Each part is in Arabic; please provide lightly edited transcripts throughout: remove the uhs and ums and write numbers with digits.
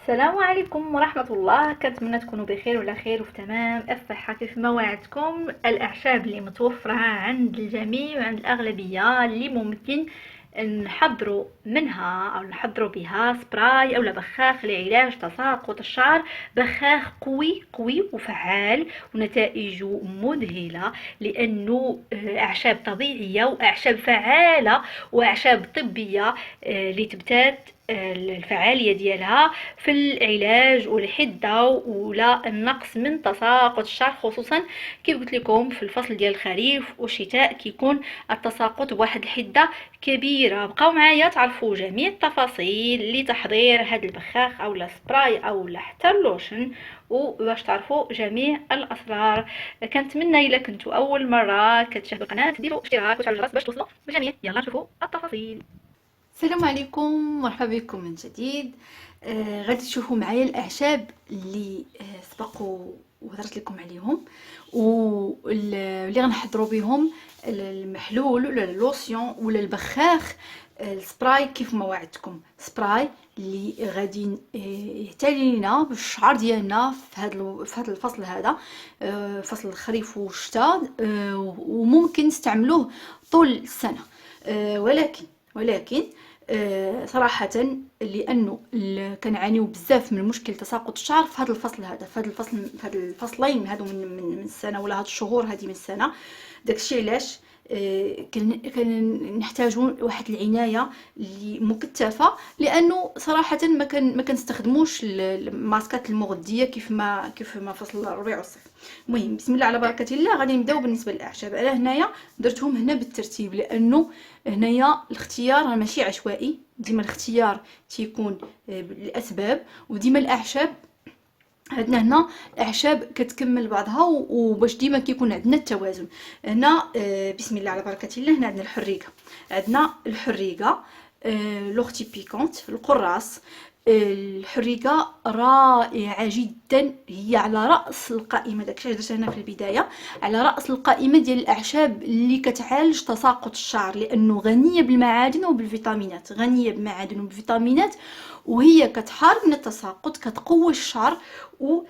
السلام عليكم ورحمة الله. كنتمنى تكونوا بخير وعلى خير وفي تمام الصحة. كيف ما وعدتكم، الأعشاب اللي متوفرة عند الجميع وعند الأغلبية اللي ممكن نحضروا منها أو نحضروا بها سبراي أو بخاخ لعلاج تساقط الشعر. بخاخ قوي قوي وفعال ونتائجه مذهلة، لأنه أعشاب طبيعية وأعشاب فعالة وأعشاب طبية اللي تبتات الفعالية ديالها في العلاج والحدة ولا النقص من تساقط الشعر، خصوصا كيف قلت لكم في الفصل ديال الخريف والشتاء كيكون التساقط بواحد الحدة كبيرة. بقاو معايا تعرفوا جميع التفاصيل لتحضير هذا البخاخ او سبراي او حتى اللوشن، وباش تعرفوا جميع الاسرار. كنتمنى الا كنتوا اول مره كتشاهدوا القناه ديروا اشتراك وتفعلوا الجرس باش توصلوا بالجميع. يلا نشوفوا التفاصيل. السلام عليكم، مرحبا بكم من جديد. غادي تشوفوا معايا الاعشاب اللي سبقوا وهضرت لكم عليهم واللي غنحضروا بهم المحلول ولا اللوسيون ولا البخاخ. السبراي كيف ما وعدتكم، سبراي اللي غادي يحتاج لينا بالشعر ديالنا في هذا الفصل هذا، فصل الخريف والشتاء، وممكن نستعملوه طول السنه. ولكن صراحة لأنه كنعانيو بزاف من مشكل تساقط الشعر في هذا الفصل هذا، في هذا الفصلين هادو من السنة، ولا هاد الشهور هذه من السنة. داكشي علاش كنحتاجوا واحد العنايه اللي مكثفه، لانه صراحه ما كنستخدموش الماسكات المغذيه كيف ما فصل الربيع والصيف. المهم بسم الله على بركه الله، غادي نبداو بالنسبه للاعشاب. انا هنايا درتهم هنا بالترتيب، لانه هنايا الاختيار ماشي عشوائي، ديما الاختيار تيكون لاسباب، وديما الاعشاب عندنا هنا اعشاب كتكمل بعضها، وباش ديما كيكون عندنا التوازن. هنا بسم الله على بركه الله، هنا عندنا الحريقه، لوختي بيكونت، القراص. الحريقه رائعه جدا، هي على راس القائمه، داكشي درت هنا في البدايه، على راس القائمه ديال الاعشاب اللي كتعالج تساقط الشعر، لانه غنيه بالمعادن وبالفيتامينات، وهي كتحارب من التساقط، كتقوي الشعر، و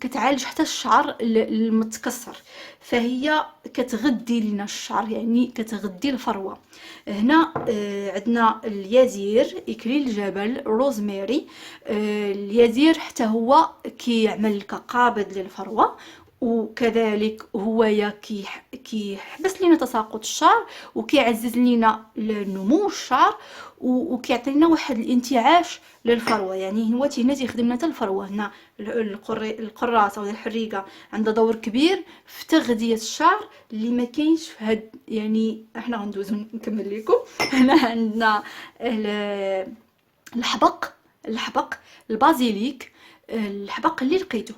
كتعالج حتى الشعر المتكسر، فهي كتغذي لنا الشعر، يعني كتغذي الفروه. هنا عندنا اليازير، اكليل الجبل، روزماري. اليازير حتى هو كيعمل كقابض للفروه، وكذلك هو كيحبس لنا تساقط الشعر، وكيعزز لنا نمو الشعر، وكيعطينا واحد الانتعاش للفروه. يعني هو هنا تيخدم لنا حتى الفروه. هنا القراصه ولا الحريقه عندها دور كبير في تغذيه الشعر اللي ما كاينش في هاد. يعني احنا غندوزو نكمل لكم. هنا عندنا الحبق، البازيليك. الحبق اللي لقيته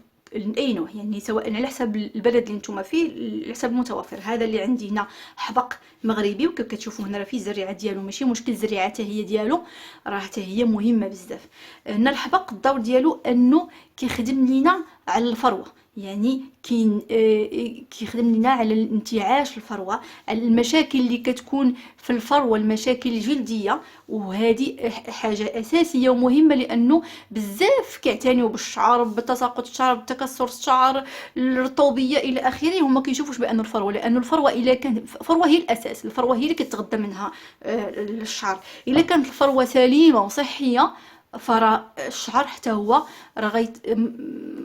اي نوع، يعني سواء على حسب البلد اللي نتوما فيه، على حسب المتوفر. هذا اللي عندي هنا حبق مغربي، وكيف كتشوفوا هنا راه فيه الزريعه ديالو، ماشي مشكل الزريعه حتى هي ديالو، راه حتى هي مهمه بزاف. هنا الحبق الدور ديالو انه كيخدم لينا على الفروه، يعني كيخدم لنا على الانتعاش الفروه، على المشاكل اللي كتكون في الفروه، المشاكل الجلديه. وهذه حاجه اساسيه ومهمه، لانه بزاف كيعتنيو بالشعر، بتساقط الشعر، بتكسر الشعر، الرطوبيه الى اخره، هما كيشوفوش بان الفروه، لانه الفروه الا كانت الفروه هي الاساس، الفروه هي اللي كتغذى منها الشعر. الا كانت الفروه سليمه وصحيه، فراه الشعر حتى هو راه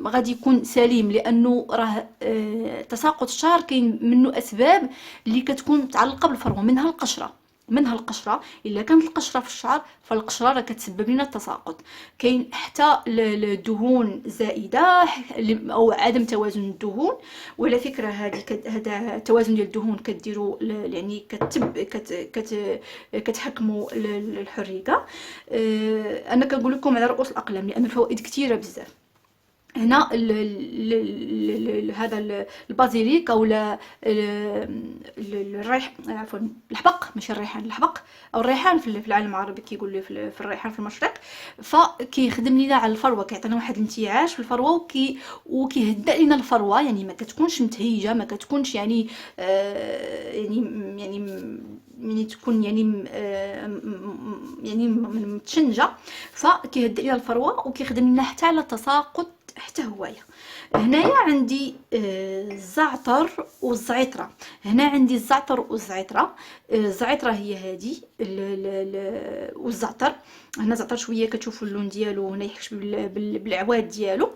غادي يكون سليم، لانه راه تساقط الشعر كاين منه اسباب اللي كتكون متعلقه بالفروه، منها القشره. الا كانت القشره في الشعر، فالقشره راه كتسبب لنا التساقط. كاين حتى الدهون الزائده او عدم توازن الدهون. وعلى فكره هذا التوازن ديال الدهون كديروا، يعني كتحكموا الحريقه. انا كنقول لكم على رؤوس الاقلام، لان الفوائد كثيره بزاف. هنا هذا البازيليك او الريح، عفوا الحبق، ماشي الريحان، الحبق او الريحان في العالم العربي كيقول لي في الريحان في المشرق. فكيخدم لينا على الفروه، كيعطينا واحد الانتعاش في الفروه، وكيهدأ لينا الفروه، يعني ما كتكونش متهيجه، ما كتكونش يعني يعني تكون يعني متشنجه. فكيهدأ لينا الفروه وكيخدم لنا حتى على التساقط حتى هوايا. هنايا عندي الزعتر والزعتره. هنا عندي الزعتر والزعتره. الزعتره هي هذه والزعتر. هنا زعتر شويه كتشوفوا اللون ديالو، هنا يحكش بالعواد ديالو.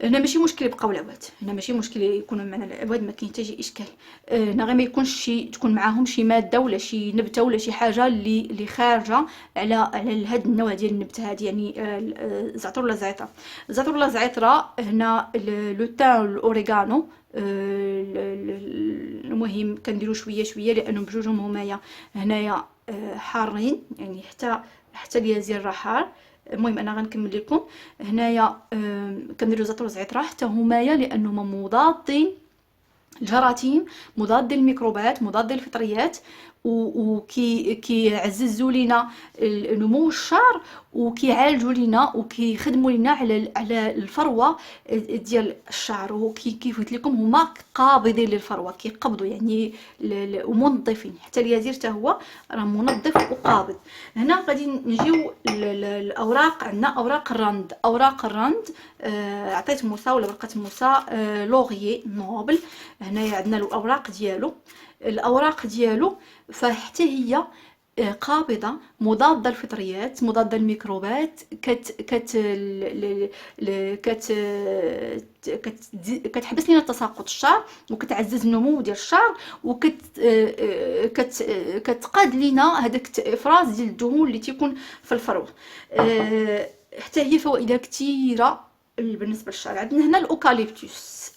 هنا ماشي مشكل يبقاو العواد، هنا ماشي مشكل يكونوا معنا العواد، ما كاين حتى شي اشكال. هنا غير ما يكونش تكون معاهم شي ماده ولا شي نبته ولا شي حاجه اللي خارجه على هاد النوع ديال النبته هذه، يعني الزعتر ولا الزعتره. الزعتر ولا الزعتره. هنا لو تان والاوريغانو. المهم كنديروا شويه شويه لانهم بجوجهم همايا هنايا حارين، يعني حتى اليازير راه حار. المهم انا غنكمل لكم. هنايا كنديروا زعتر وزعتره حتى همايا لانهما مضادين الجراثيم، مضاد للميكروبات، مضاد للفطريات، وكيعززوا لينا نمو الشعر، وكيعالجوا لينا وكيخدموا لينا على الفروه ديال الشعر. وكيف قلت لكم هما قابضين للفروه، كيقبضوا يعني ومنظفين. حتى اليازير حتى هو راه منظف وقابض. هنا غادي نجيو الاوراق. عندنا اوراق الرند. اوراق الرند عطيت موسى ولا ورقه موسى لوغيي نوبل. هنايا عندنا الاوراق ديالو. الاوراق ديالو فحتى هي قابضه، مضاده للفطريات، مضاده للميكروبات، كتحبس لنا تساقط الشعر، وكتعزز النمو ديال الشعر، كتقاد لنا هذاك افراز ديال الدهون اللي تيكون في الفروه. حتى هي فوائدها كثيره بالنسبه للشعر. عندنا هنا الاوكاليبتوس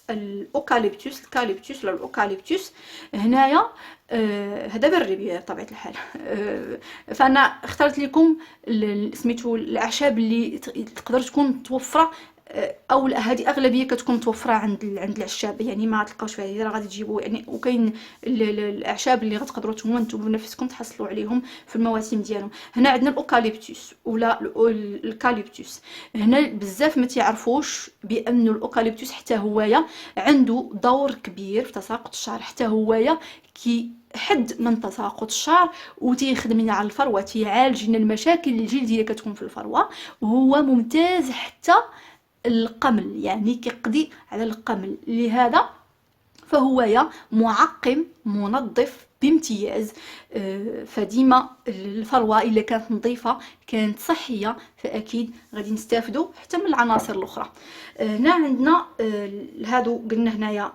ولا الاوكاليبتوس. هنايا هذا بري بطبيعه الحال. فانا اخترت لكم سميتو الاعشاب اللي تقدر تكون متوفره، او هذه اغلبيه كتكون متوفره عند العشاب، يعني ما تلقاوش فيها. اذا غادي تجيبوا يعني، وكاين الاعشاب اللي غتقدروا نتوما بنفسكم تحصلوا عليهم في المواسم ديالهم. هنا عندنا الاوكاليبتوس ولا الكاليبتوس. هنا بزاف ما تعرفوش بان الاوكاليبتوس حتى هوايا عنده دور كبير في تساقط الشعر. حتى هوايا حد من تساقط الشعر، وتيخدم لنا على الفروه، تيعالج لنا المشاكل الجلديه اللي كتكون في الفروه. وهو ممتاز حتى القمل، يعني كيقضي على القمل. لهذا فهو معقم منظف بامتياز. فديما الفروه الا كانت نظيفه كانت صحيه فاكيد غادي نستافدوا حتى من العناصر الاخرى. هنا عندنا هادو قلنا هنايا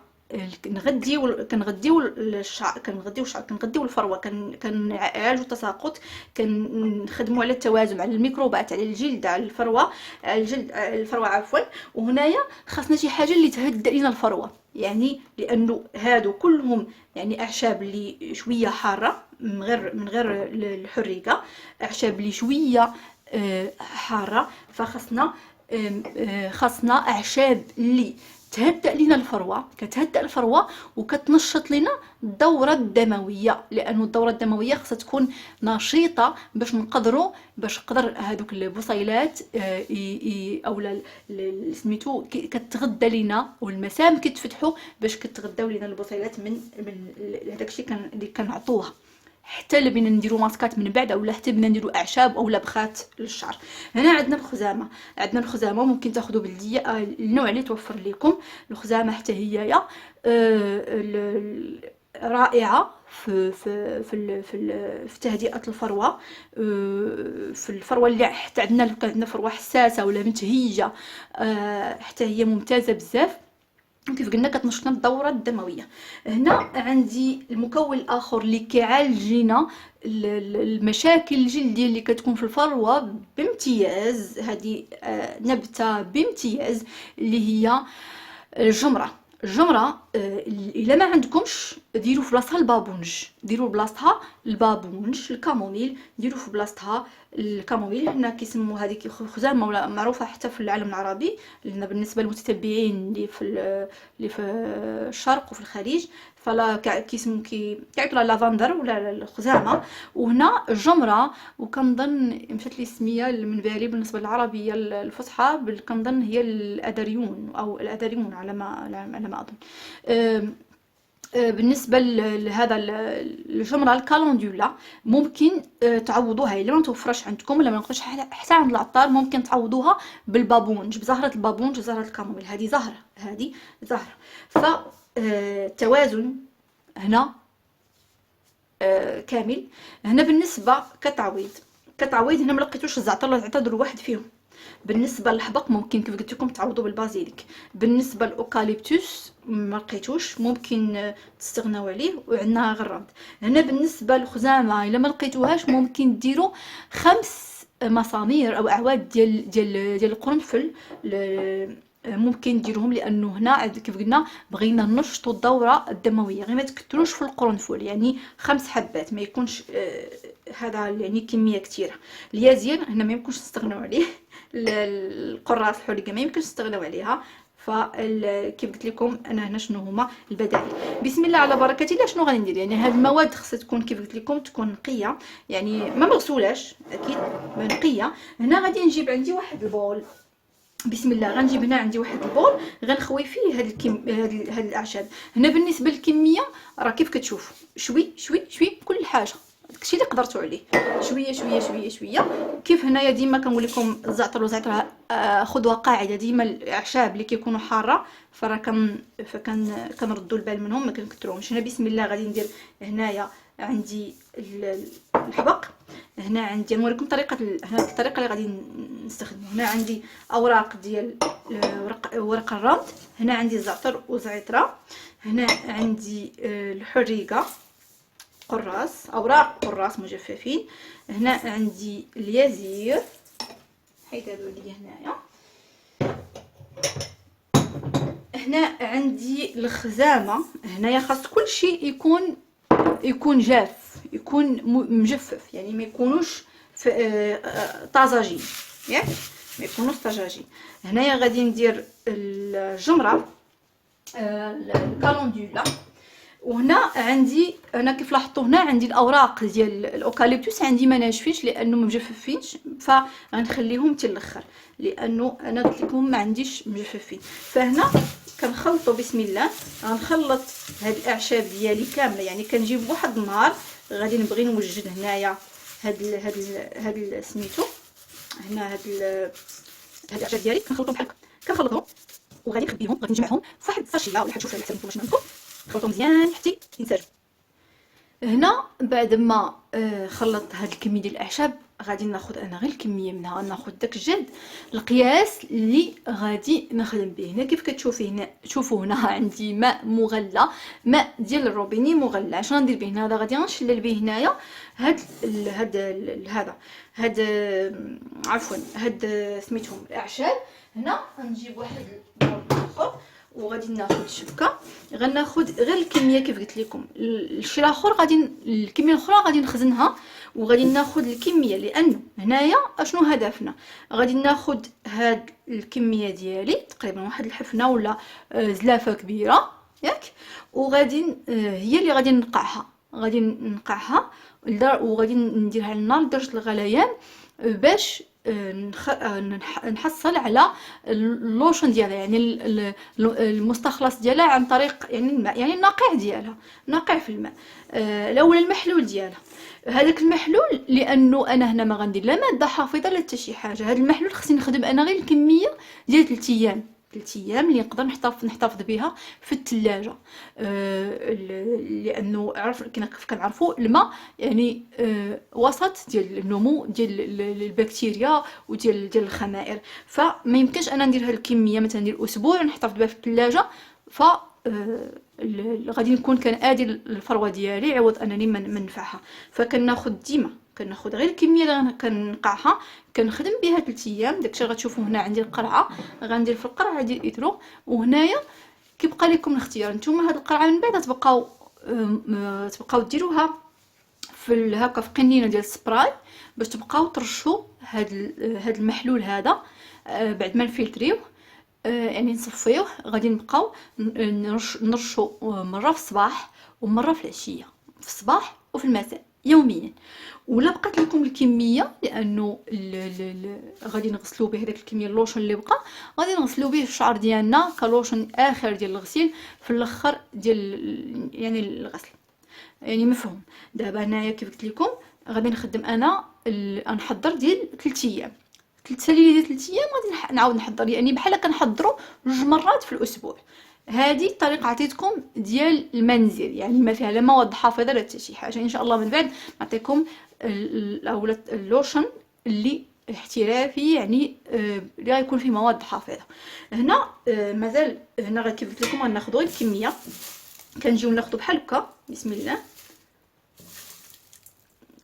كنغديو الشعر، كنغديو الفروه، كنعالجوا التساقط، كنخدموا على التوازن، على الميكروبات، على الجلد، على الفروه، الفروه عفوا. وهنايا خاصنا شي حاجه اللي تهدأ لنا الفروه، يعني لانه هادو كلهم يعني اعشاب اللي شويه حاره، من غير الحريقه، اعشاب اللي شويه حاره. فخاصنا اعشاب اللي تهدأ لنا الفروه، كتهدأ الفروه وكتنشط لنا الدوره الدمويه، لانه الدوره الدمويه خاصها تكون نشيطه باش نقدر هذوك البصيلات اولا سميتو كتغدى لينا، والمسام كتفتحوا باش كتغداو لينا البصيلات من هذاك الشيء اللي كنعطوها. حتى اللي بينا نديرو ماسكات من بعد، اولا حتى بينا نديرو اعشاب اولا بخات للشعر. هنا عندنا الخزامه، ممكن تاخذوا بلديه النوع اللي توفر لكم. الخزامه حتى هي رائعه في تهدئه الفروه. في الفروه اللي حتى عندنا فروه حساسه ولا متهيجه، حتى هي ممتازه بزاف، كيف قلنا كتنشط الدوره الدمويه. هنا عندي المكون الاخر اللي كيعالج لنا المشاكل الجلديه اللي كتكون في الفروه بامتياز. هذه نبته بامتياز اللي هي الجمره. الا ما عندكمش ديروا في بلاصتها البابونج، ديروا بلاصتها البابونج. الكاموميل ديروا في بلاصتها الكاموميل. هنا كيسموا هذيك خزامه معروفه حتى في العالم العربي، لان بالنسبه للمتتبعين اللي في الشرق وفي الخليج فلا كيسموا كيعيطوا لها لافندر ولا الخزامه. وهنا الجمره، وكنظن مشات لي السميه من بالي بالنسبه للعربيه الفصحى، كنظن هي الادريون او الادريون على ما اظن. بالنسبه لهذا الجمره الكالندولا ممكن تعوضوها الا ما توفرش عندكم ولا ما نقدرش حتى عند العطار، ممكن تعوضوها بالبابونج، بزهره البابونج وزهره الكاموميل. هذه زهره ف توازن هنا كامل. هنا بالنسبه كتعويض هنا ما لقيتوش الزعتر ولا تعتذروا واحد فيهم. بالنسبه للحبق ممكن كيف قلت لكم تعوضوا بالبازيليك. بالنسبه للاوكاليبتوس ما لقيتوش ممكن تستغناو عليه وعندنا غراد. هنا بالنسبه للخزامه الا ما لقيتوهاش ممكن ديروا 5 مسامير او اعواد ديال القرنفل، ممكن ديروهم لانه هنا كيف قلنا بغينا ننشطوا الدوره الدمويه، غير ما تكثروش في القرنفل، يعني 5 حبات ما يكونش هذا يعني كميه كثيره. اليازين هنا ما يمكنش نستغناو عليه، القراص الحرقه ما يمكنش نستغناو عليها. فكيف قلت لكم انا هنا شنو هما البدائل. بسم الله على بركه الله. شنو غادي ندير؟ يعني هاد المواد خصها تكون كيف قلت لكم تكون نقيه، يعني ما مغسولاش اكيد، نقيه. هنا غادي نجيب عندي واحد البول. بسم الله. غنجيب هنا عندي واحد البول غنخوي فيه هاد الاعشاب. هنا بالنسبه للكميه راه كيف كتشوفوا شوي شوي شوي كل حاجه، داكشي اللي قدرتوا عليه، شويه شويه شويه شويه. كيف هنايا ديما كنقول لكم الزعتر والزعتر خذوا قاعده، ديما الاعشاب اللي كيكونوا حاره فراه كنردوا البال منهم ما كنكثروهمش. هنا بسم الله غادي ندير هنايا عندي الحبق. هنا عندي نوريكم هنا الطريقه اللي غادي نستخدم. هنا عندي اوراق ديال ورق الرند، هنا عندي الزعتر وزعتره، هنا عندي الحريقه اوراق قراص مجففين، هنا عندي اليازير حيت هادو لي هنايا، هنا عندي الخزامه. هنايا خاص كل شيء يكون جاف، يكون مجفف، يعني ما يكونوش طازجين، ياك ما يكونوش طازجين. هنايا غادي ندير الجمره الكالندولا. وهنا عندي انا كيف لاحظتوا هنا عندي الاوراق ديال الاوكاليبتوس عندي ما ناشفينش لانه ما مجففينش، فغنخليهم حتى الاخر لانه انا قلت لكم ما عنديش مجففين. فهنا كنخلطوا بسم الله. غنخلط هاد الاعشاب ديالي كامله، يعني كنجيب واحد النهار غادي نبغي نوجد هنايا هاد سميتو هنا هاد الاعشاب ديالي كنخلطهم بحال هكا، كنخلطهم وغادي نخبيهم، غادي نجمعهم في واحد الساشيه ولا حتى شوف على حسب نتوما شنو عندكم، خلطهم مزيان حتى ينسجموا. هنا بعد ما خلطت هاد الكميه ديال الاعشاب غادي ناخذ انا غير الكميه منها، ناخذ داك الجد القياس اللي غادي نخدم به. هنا كيف كتشوفي هنا، شوفوا هنا عندي ماء مغلى، ماء ديال الروبيني مغلى. اش غندير به هنا؟ هذا غادي نشلل به هنايا هاد سميتهم الاعشاب. هنا غنجيب واحد البول اخر وغادي ناخذ شبكه، غناخذ غير الكميه كيف قلت لكم. الشيء الاخر الكميه الاخرى غادي نخزنها وغادي ناخذ الكميه، لانه هنايا اشنو هدفنا؟ غادي ناخذ هاد الكميه ديالي تقريبا واحد الحفنه ولا زلافه كبيره ياك، وغادي هي اللي غادي نقعها وغادي نديرها على النار لدرجه الغليان باش نحصل على اللوشن ديالها، يعني المستخلص ديالها عن طريق يعني الماء، يعني النقيع ديالها، نقيع في الماء. الاول المحلول ديالها، هذاك المحلول لانه انا هنا ما غندير لا ماده حافظه لا حتى شي حاجه. هذا المحلول خصني نخدم انا غير الكميه ديال 3 ايام اللي نقدر نحتفظ بها في الثلاجه، لانه كيف كنعرفوا الماء يعني وسط ديال النمو ديال البكتيريا وديال الخمائر، فما يمكنش انا ندير هذه الكميه مثلا ندير اسبوع ونحتفظ بها في الثلاجه. ف غادي نكون كنادي الفروه ديالي عوض انني ما ننفعها. فكناخذ ديما كناخذ غير الكميه اللي كنقعها كنخدم بها 3 ايام. داكشي غتشوفوا هنا عندي القرعه، غندير في القرعه ديال الاترو، وهنايا كيبقى لكم الاختيار. نتوما هاد القرعه من بعد تبقاو ديروها في هكا في قنينه ديال السبراي باش تبقاو ترشوا هاد المحلول هذا بعد ما نفلتريوه، يعني نصفيوه. غادي نبقاو نرشوا مره في الصباح ومره في العشيه، في الصباح وفي المساء يوميا. ولا بقات لكم الكميه، لانه غادي نغسلوا به هذاك الكميه اللوشن اللي بقى، غادي نغسلوا به الشعر ديالنا كلوشن اخر ديال الغسيل في الاخر ديال يعني الغسل، يعني مفهوم. دابا هنايا كيف قلت لكم غادي نخدم انا نحضر ديال 3 ايام، 3 ليالي ديال 3 ايام غادي نعاود نحضر، يعني بحال كنحضروا 2 مرات في الاسبوع. هذه الطريقه عطيتكم ديال المنزل، يعني ما فيها لا مواد حافظه لا حتى شي حاجه. ان شاء الله من بعد نعطيكم اللوشن اللي احترافي، يعني اللي غيكون فيه مواد حافظه. هنا مازال هنا غير كيف قلت لكم غناخذوا الكميه، كنجيو ناخذوا بحال هكا. بسم الله،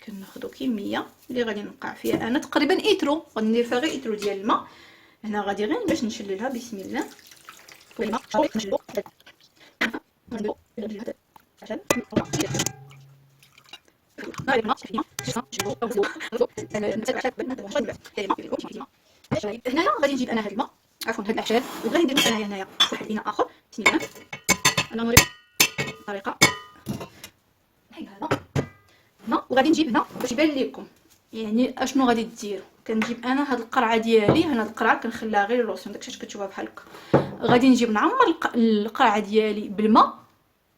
كناخذوا كميه اللي غادي نوقع فيها انا تقريبا ايترو، غادي ندير فيها غير ايترو ديال الماء. هنا غادي غير باش نشللها. بسم الله، هنايا غادي نجيب انا هاد الماء، عفوا هاد الاعشاب، وغادي ندير انايا هنايا واحد الاناء اخر. بسم الله، انا نوريكم الطريقه. هاي هذا هنا، وغادي نجيب هنا باش يبان لكم يعني اشنو غادي ديروا. كنجيب انا هاد القرعه ديالي، هنا القرعه كنخليها غير اللوسيون داكشي كتشوفها بحال هكا. غادي نجيب نعمر القرعه ديالي بالماء،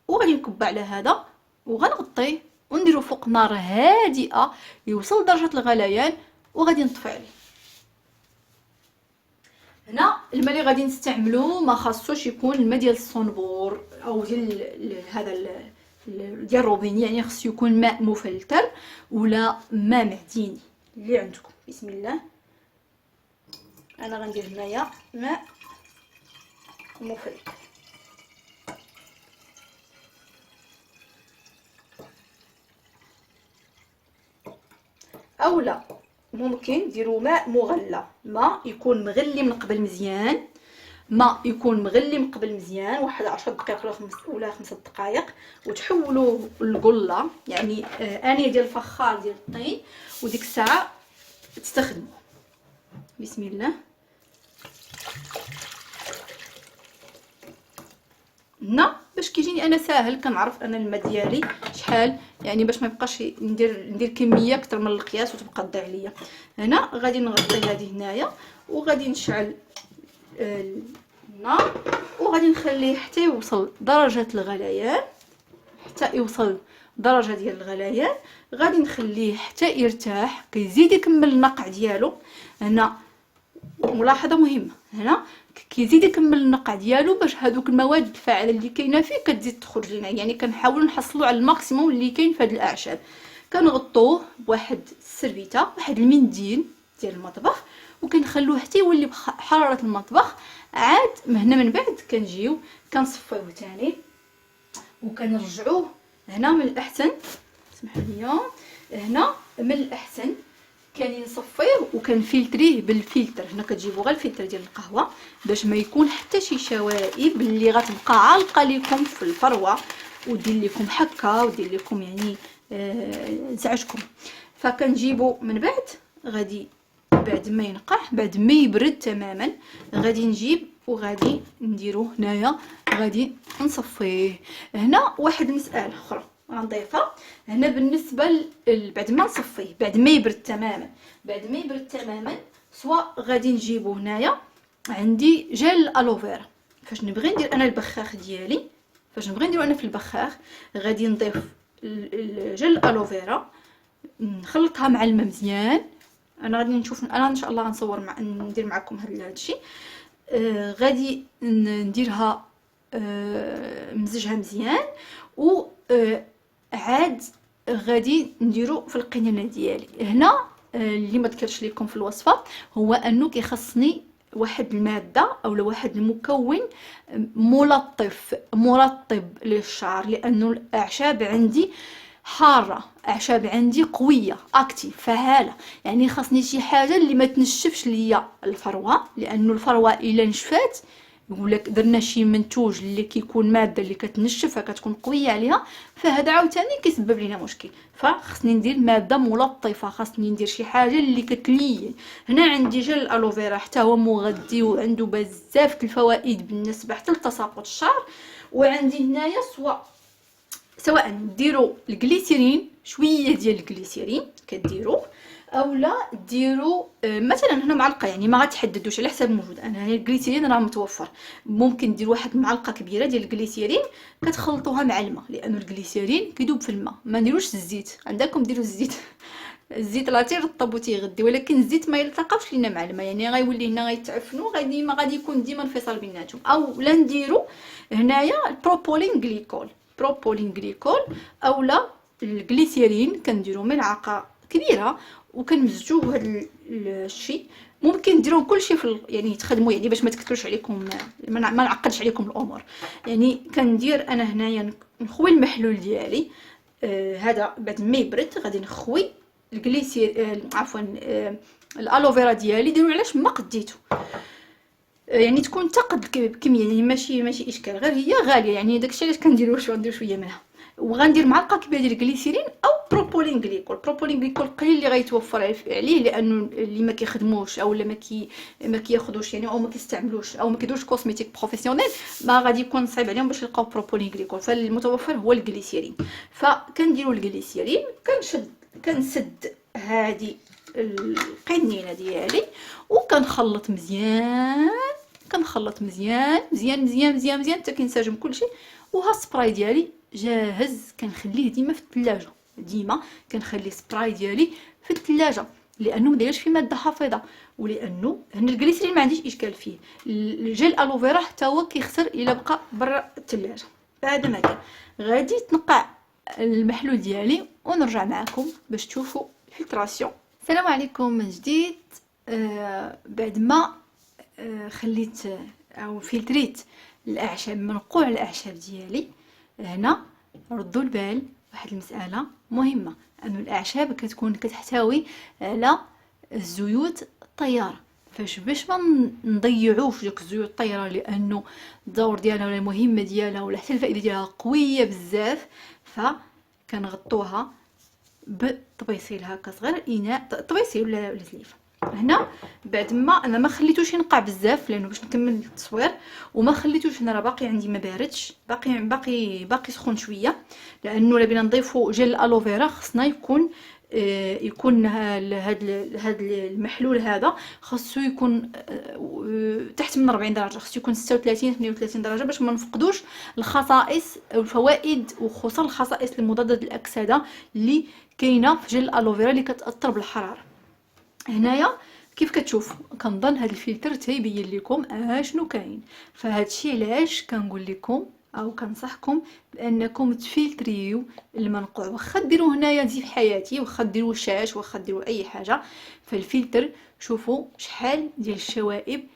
وغادي نكب على هذا وغنغطيه ونديرو فوق نار هادئه يوصل لدرجه الغليان، وغادي نطفي عليه. هنا الماء اللي غادي نستعملو ما خاصوش يكون الماء ديال الصنبور او ديال هذا ديال الروبيني، يعني خصو يكون ماء مفلتر ولا ماء معدني اللي عندكم. بسم الله، انا غندير هنايا ماء مفلتر. اولا ممكن ديروا ماء مغلى، ماء يكون مغلي من قبل مزيان، ماء يكون مغلي من قبل مزيان، واحد 10 دقائق ولا 5 دقائق، وتحولوه لقله، يعني انيه ديال الفخار ديال الطين، وديك الساعه تستخدموه. بسم الله، هنا باش كيجيني انا ساهل، كنعرف انا الماء ديالي شحال، يعني باش ما يبقاش ندير كميه اكثر من القياس وتبقى تضيع ليا. هنا غادي نغطي هذه هنايا، وغادي نشعل النار، وغادي نخليه حتى يوصل درجه الغليان، حتى يوصل درجه ديال الغليان. غادي نخليه حتى يرتاح، كيزيد يكمل النقع ديالو. هنا ملاحظه مهمه، هنا كيزيد يكمل النقع ديالو باش هذوك المواد الفاعله اللي كاينه فيه كتزيد تخرج لنا، يعني كنحاولوا نحصلوا على الماكسيموم اللي كاين في هذه الاعشاب. كنغطوه بواحد السربيته، واحد المنديل ديال المطبخ، وكنخلوه حتى يولي بحراره المطبخ. عاد هنا من بعد كنجيو كنصفيوه ثاني وكنرجعوه. هنا من الاحسن، اسمحوا لي، هنا من الاحسن كان نصفيه وكنفلتريه بالفلتر. هنا كتجيبوا غير الفلتر ديال القهوه باش ما يكون حتى شي شوائب اللي غتبقى عالقه لكم في الفروه ودير لكم حكه ودير لكم يعني زعجكم. فكنجيبوا من بعد، غادي بعد ما ينقع، بعد ما يبرد تماما، غادي نجيب وغادي نديرو هنايا، غادي نصفيه. هنا واحد المساله اخرى غنضيفها هنا بالنسبه بعد ما نصفيه، بعد ما يبرد تماما، بعد ما يبرد تماما، سواء غادي نجيبو هنايا عندي جل الالوفيرا. فاش نبغي ندير انا البخاخ ديالي، فاش نبغي نديرو انا في البخاخ، غادي نضيف جل الالوفيرا، نخلطها مع الماء مزيان. انا غادي نشوف، انا ان شاء الله غنصور ندير معكم هذا الشيء. غادي نديرها مزجها مزيان، و عاد غادي نديرو في القنينه ديالي. هنا اللي ما ذكرتش لكم في الوصفه هو انه كيخصني واحد الماده او واحد المكون مرطب للشعر، لانه الاعشاب عندي حاره، اعشاب عندي قويه اكتيف فعاله، يعني خاصني شي حاجه اللي ما تنشفش ليا الفروه، لانه الفروه الا نشفات يقول لك درنا شي منتوج اللي كيكون ماده اللي كتنشفها كتكون قويه عليها، فهذا عاوتاني كيسبب لنا مشكل. فخصني ندير ماده ملطفه، خاصني ندير شي حاجه اللي كتلين. هنا عندي جل الالوفيرا حتى هو مغذي وعنده بزاف الفوائد بالنسبه حتى لتساقط الشعر. وعندي هنايا سواء ديروا الجليسيرين، شويه ديال الجليسيرين كديروه، اولا ديروا مثلا هنا معلقه، يعني ما غتحددوش على حسب الموجود. انا هنا الجليسيرين راه متوفر، ممكن دير واحد معلقه كبيره ديال الجليسيرين كتخلطوها مع الماء، لانه الجليسيرين كيذوب في الماء. ما نديروش الزيت، عندكم ديروا الزيت الزيت راه تيرطب وتيغدي، ولكن الزيت ما يلتقاش لينا مع الماء، يعني غيولي هنا غيتعفنوا، ما غادي يكون ديما انفصال بيناتهم. اولا نديروا هنايا البروبولين غليكول، بروبولين غليكول، اولا الجليسيرين كنديروا ملعقه كبيره وكنمزجوه هذا الشيء. ممكن نديروا كلشي يعني تخدموا، يعني باش ما تكثرش عليكم، ما نعقدش عليكم الامور. يعني كندير انا هنايا نخوي المحلول ديالي، هذا بعد ما يبرد غادي نخوي الجليسير عفوا الالوفيرا ديالي. ديروا علاش ما قديتو، يعني تكون تقد الكميه، يعني ماشي اشكال، غير هي غاليه، يعني داكشي علاش كنديروا ندير شويه منها. وغندير معلقه كبيره ديال الجليسيرين او بروبولين غليكول. بروبولين غليكول قليل اللي غيتوفر عليه، لانه اللي ما كيخدموش او اللي ما كياخذوش يعني، او ما كيستعملوش او ما كيديروش كوسميتيك بروفيسيونيل، ما غادي يكون صعيب عليهم باش يلقاو بروبولين غليكول. فالمتوفر هو الجليسيرين. فكنديروا الجليسيرين، كنسد هذه القنينه ديالي وكنخلط مزيان، كنخلط مزيان مزيان مزيان مزيان مزيان حتى كينسجم كلشي. وها السبراي ديالي جاهز، كنخليه ديما في الثلاجه، ديما كنخلي السبراي ديالي في الثلاجه، لانه ما دايرش فيه ماده حافظه، ولانه هنا الجليسرين ما عنديش اشكال فيه. الجل الوفيرا حتى هو كيخسر الا بقى برا الثلاجه. بعد ما كان غادي تنقع المحلول ديالي ونرجع معكم باش تشوفوا الفلتراسيون. السلام عليكم من جديد. بعد ما خليت او فلتريت الاعشاب، منقوع الاعشاب ديالي، هنا ردوا البال واحد المساله مهمه، انه الاعشاب كتكون كتحتوي على الزيوت الطياره. باش ما نضيعوش ديك الزيوت الطياره، لانه الدور ديالها ولا المهمه ديالها ولا حتى الفائده ديالها قويه بزاف، فكنغطوها بطبيسيل هكا صغير، اناء طبيسيل ولا زليفه. هنا بعد ما انا ما خليتوش ينقع بزاف، لانه باش نكمل التصوير، وما خليتوش، هنا راه باقي عندي ما باردش، باقي سخون شويه، لانه الا بغينا نضيفوا جل الالوفيرا خصنا يكون هاد المحلول هذا خاصو يكون تحت من 40 درجه، خاصو يكون 36 38 درجه باش ما نفقدوش الخصائص والفوائد، وخصوصا الخصائص المضاده للاكسده اللي كاينه في جل الالوفيرا اللي كتاثر بالحراره. هنايا كيف كتشوفوا كنظن هذا الفلتر تيبين لكم اشنو كاين. فهاد الشيء علاش كنقول لكم او كنصحكم بانكم تفلتريو المنقوع، واخا ديروا هنايا زيت حياتي، واخا ديروا شاش، واخا ديروا اي حاجه، فالفلتر شوفوا شحال ديال الشوائب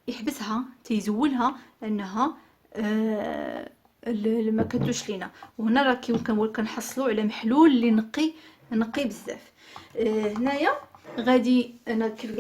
يحبسها، تيزولها، انها ما كتدوش لينا. وهنا راه كنحصلوا على محلول اللي نقي بزاف. هنايا غادي انا كيف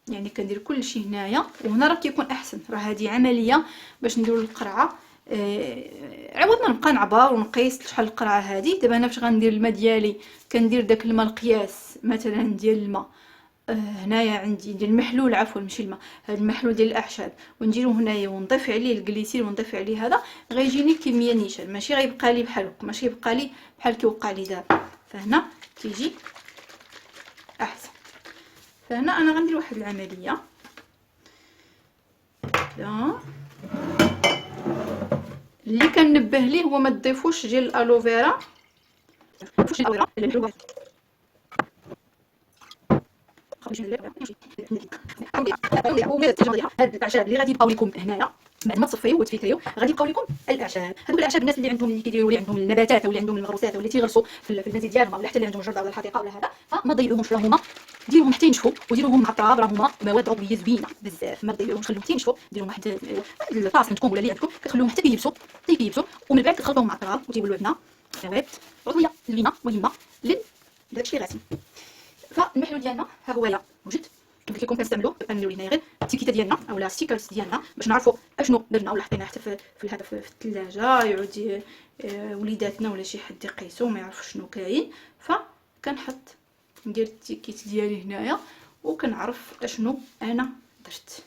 يعني كندير كل شيء هنايا. وهنا راه كيكون احسن، راه هذه عمليه باش نديروا القرعه. عوض ما نبقى نعبر ونقيس شحال القرعه هذه. دابا انا فاش غندير الماء ديالي كندير داك الماء القياس مثلا ديال الماء هنايا عندي ديال المحلول، عفوا ماشي الماء، هذا المحلول ديال الاعشاب، ونديرو هنايا ونضيف عليه الجليسير ونضيف عليه هذا، غيجيني كميه نيشان، ماشي غيبقى لي بحال هكا، ماشي يبقى لي بحال كيوقع لي دابا. فهنا كيجي احسن. فهنا انا غندير واحد العمليه لا اللي كنبه ليه هو ما تضيفوش ديال الالوفيرا، هاد الاعشاب اللي غادي يبقاو لكم هنايا بعد ما تصفيو وتفيكريو، غادي يبقاو لكم الاعشاب. هذوك الاعشاب الناس اللي عندهم اللي كيديروا اللي عندهم النباتات او اللي عندهم المغروسات او اللي تيغرسوا في المنزل ديالهم، ولا حتى اللي عندهم الجرده ولا الحديقه ولا هذا، فما تضيعوهمش، راه هما ديروهم حتى ينشفوا وديروهم مع التراب، راه هما مواد عضويه زوينه بزاف، ما تضيعوهمش، خليهم حتى ينشفوا، ديروهم واحد الطاس عندكم ولا اللي عندكم، كتخليوهم حتى كيبسوا ومن بعد كتخلطوهم مع التراب وتيولوا عندنا مواد عضويه زوينه مهمه لداكشي اللي غاسل. فالمحلول ديالنا ها هو موجود، قلت لكم كنستعملوا كنديروا ليه غير التيكيته ديالنا اولا ستيكرز ديالنا باش نعرفوا اشنو درنا ولا حطيناه حتى في الهذا في الثلاجه، يعود وليداتنا ولا شي حد يقيسوا ما يعرفش شنو كاين. فكنحط ندير التيكيت ديالي هنايا وكنعرف اشنو انا درت.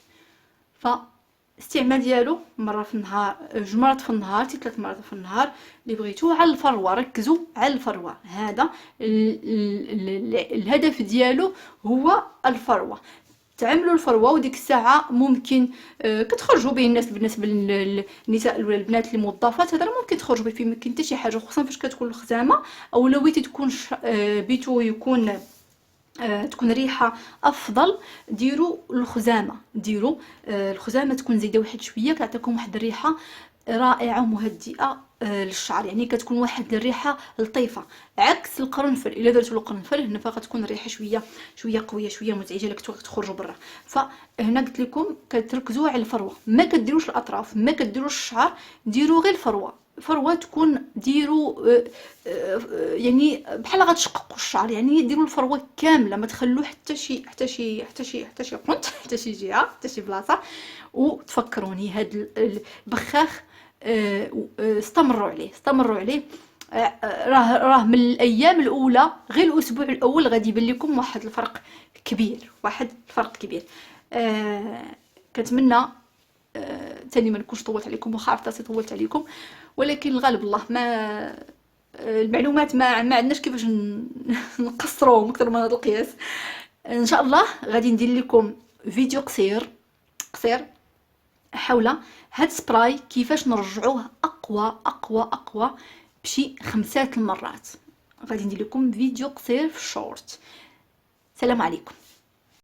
فاستعمال ديالو مره في النهار، جوج مرات في النهار، حتى 3 مرات في النهار اللي بغيتو، على الفروه، ركزوا على الفروه، هذا الهدف ديالو هو الفروه. تعملوا الفروه وديك الساعه ممكن كتخرجوا به الناس، بالنسبه للنساء ولا البنات الموظفات هذا ممكن تخرجوا به، ما كاين حتى شي حاجه، خصوصا فاش كتكون الخزامه او لو بغيتي تكون بيتو يكون تكون ريحه افضل، ديروا الخزامه، ديروا الخزامه تكون زايده واحد شويه، كتعطيكم واحد الريحه رائعه ومهدئه للشعر، يعني كتكون واحد الريحه لطيفه، عكس القرنفل. الا درتوا القرنفل هنا فغتكون الريحه شويه قويه، شويه مزعجه لك تخرجوا برا. فهنا قلت لكم كتركزوا على الفروه، ما كديروش الاطراف، ما كديروش الشعر، ديروا غير الفروه تكون ديروا يعني بحال غتشققوا الشعر، يعني ديروا الفروه كامله، ما تخلوا حتى شي قنت، حتى شي جهه، حتى شي بلاصه. وتفكروني هاد البخاخ استمروا عليه راه من الايام الاولى، غير الاسبوع الاول غادي يبان لكم واحد الفرق كبير. كنتمنى ثاني ما نكونش طولت عليكم، واخا عرفت طولت عليكم، ولكن الغالب الله ما المعلومات ما عندناش كيفاش نقصروهم اكثر من هذا القياس. ان شاء الله غادي ندير لكم فيديو قصير حول هاد سبراي كيفاش نرجعوه اقوى بشي 5 المرات. غادي ندير لكم فيديو قصير في الشورت. سلام عليكم.